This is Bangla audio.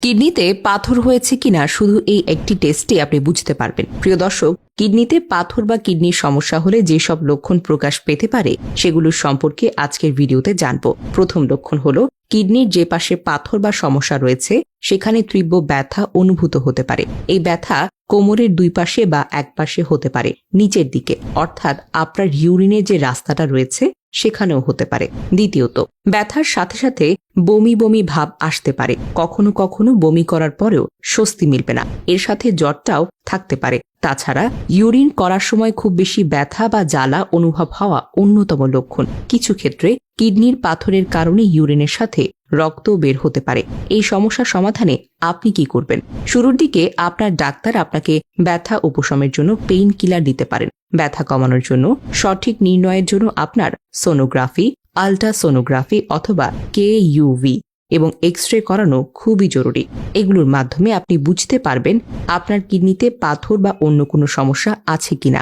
কিডনিতে পাথর হয়েছে কিনা শুধু এই একটি টেস্টে আপনি বুঝতে পারবেন। প্রিয় দর্শক, কিডনিতে পাথর বা কিডনির সমস্যা হলে যেসব লক্ষণ প্রকাশ পেতে পারে সেগুলোর সম্পর্কে আজকের ভিডিওতে জানব। প্রথম লক্ষণ হলো কিডনির যে পাশে পাথর বা সমস্যা রয়েছে সেখানে তীব্র ব্যথা অনুভূত হতে পারে। এই ব্যথা কোমরের দুই পাশে বা এক পাশে হতে পারে, নিচের দিকে, অর্থাৎ আপনার ইউরিনের যে রাস্তাটা রয়েছে সেখানেও হতে পারে। দ্বিতীয়ত, ব্যথার সাথে সাথে বমি বমি ভাব আসতে পারে। কখনো কখনো বমি করার পরেও স্বস্তি মিলবে না, এর সাথে জ্বরটাও থাকতে পারে। তাছাড়া ইউরিন করার সময় খুব বেশি ব্যথা বা জ্বালা অনুভব হওয়া অন্যতম লক্ষণ। কিছু ক্ষেত্রে কিডনির পাথরের কারণে ইউরিনের সাথে রক্ত বের হতে পারে। এই সমস্যা সমাধানে আপনি কি করবেন? শুরুর দিকে আপনার ডাক্তার আপনাকে ব্যথা উপশমের জন্য পেইন কিলার দিতে পারেন। ব্যথা কমানোর জন্য সঠিক নির্ণয়ের জন্য আপনার সোনোগ্রাফি, আল্ট্রাসোনোগ্রাফি অথবা KUV এবং এক্স-রে করানো খুবই জরুরি। এগুলোর মাধ্যমে আপনি বুঝতে পারবেন আপনার কিডনিতে পাথর বা অন্য কোনো সমস্যা আছে কিনা।